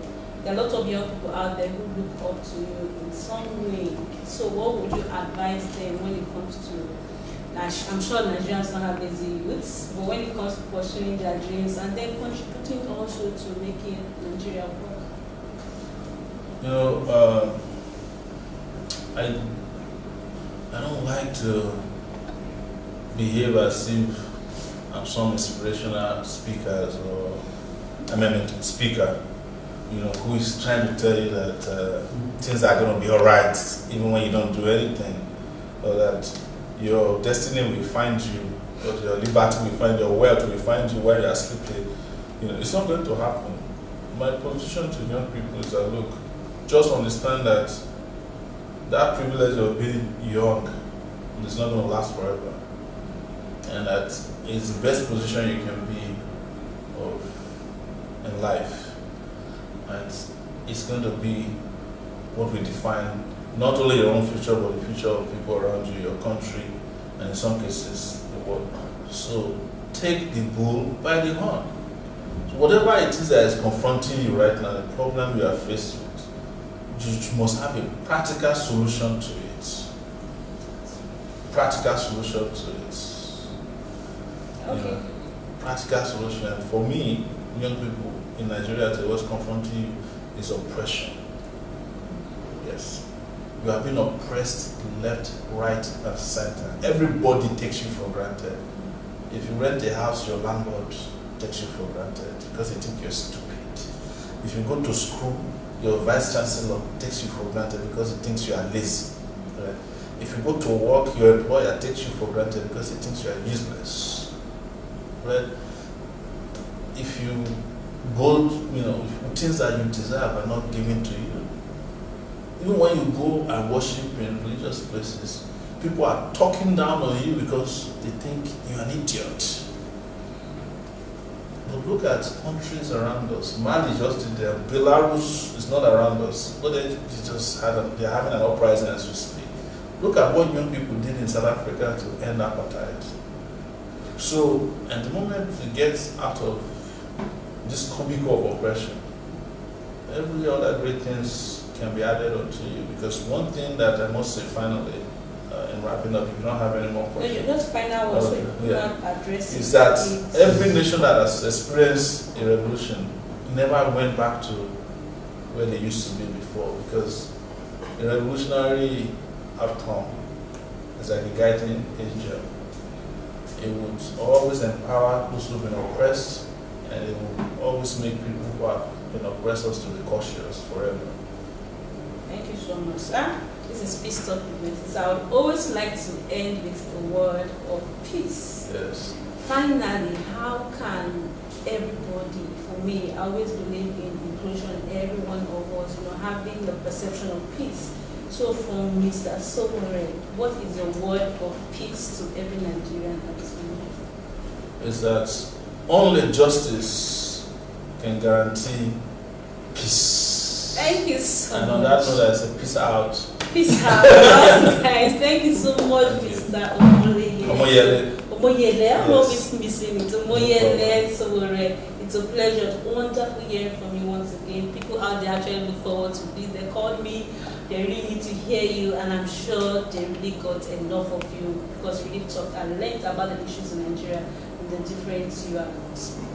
Speaker 3: There are a lot of young people out there who look up to you in some way. So what would you advise them when it comes to, I'm sure Nigerians don't have lazy youths, but when it comes to pursuing their dreams and then contributing also to making Nigeria work?
Speaker 2: I don't like to behave as if I'm some inspirational speaker, who is trying to tell you that things are going to be all right even when you don't do anything, or that your destiny will find you, or your liberty will find your wealth will find you while you are sleeping. It's not going to happen. My position to young people is that, look, just understand that privilege of being young is not going to last forever. And that is the best position you can be in life. And it's going to be what we define not only your own future, but the future of people around you, your country, and in some cases, the world. So take the bull by the horn. So whatever it is that is confronting you right now, the problem you are faced with, you must have a practical solution to it. Practical solution to it.
Speaker 3: Okay.
Speaker 2: Practical solution. For me, young people in Nigeria, what's confronting you is oppression. Yes. You have been oppressed left, right, and center. Everybody takes you for granted. If you rent a house, your landlord takes you for granted because they think you're stupid. If you go to school, your vice chancellor takes you for granted because he thinks you are lazy. Right? If you go to work, your employer takes you for granted because he thinks you are useless. Right? If you go, things that you deserve are not given to you. Even when you go and worship in religious places, people are talking down on you because they think you're an idiot. But look at countries around us. Mali just did there. Belarus is not around us, but they're having an uprising as we speak. Look at what young people did in South Africa to end apartheid. So, at the moment we get out of this cubicle of oppression, every other great things can be added onto you. Because one thing that I must say finally, in wrapping up, if you don't have any more questions.
Speaker 3: Just final one, so you can address
Speaker 2: is that every nation that has experienced a revolution never went back to where they used to be before, because a revolutionary outcome is like a guiding angel. It would always empower those who've been oppressed and it will always make people who are, oppress us to be cautious forever.
Speaker 3: Thank you so much, sir. This is Peace Talk with Mrs. I would always like to end with a word of peace.
Speaker 2: Yes.
Speaker 3: Finally, how can everybody, for me, I always believe in inclusion, every one of us, having the perception of peace. So from Mr. Sowore, what is your word of peace to every Nigerian at this moment?
Speaker 2: Is that only justice can guarantee peace.
Speaker 3: Thank you so much.
Speaker 2: And on that note, I say peace out.
Speaker 3: Peace out, guys. Thank you so much, Mr.
Speaker 2: Omoyele.
Speaker 3: Omoyele, I'm
Speaker 2: Yes.
Speaker 3: always missing it. Omoyele, Sowore. It's a pleasure. It's wonderful hearing from you once again. People out there actually look forward to this. They called me. They really need to hear you, and I'm sure they really got enough of you because we really talked and learned about the issues in Nigeria and the difference you are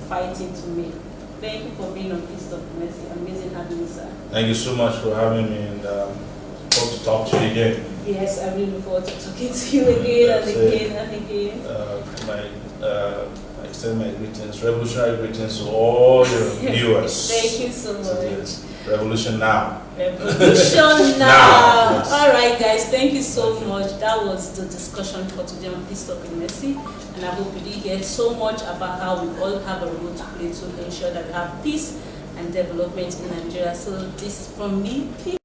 Speaker 3: fighting to make. Thank you for being on Peace Talk with Mercy. Amazing having you, sir.
Speaker 2: Thank you so much for having me, and hope to talk to you again.
Speaker 3: Yes, I really look forward to talking to you again and again and again.
Speaker 2: I extend my greetings, revolutionary greetings to all your viewers.
Speaker 3: Thank you so much.
Speaker 2: Revolution now.
Speaker 3: Revolution now.
Speaker 2: Now. Yes.
Speaker 3: All right, guys. Thank you so much. That was the discussion for today on Peace Talk with Mercy, and I hope you did hear so much about how we all have a role to play to ensure that we have peace and development in Nigeria. So this is from me. Peace.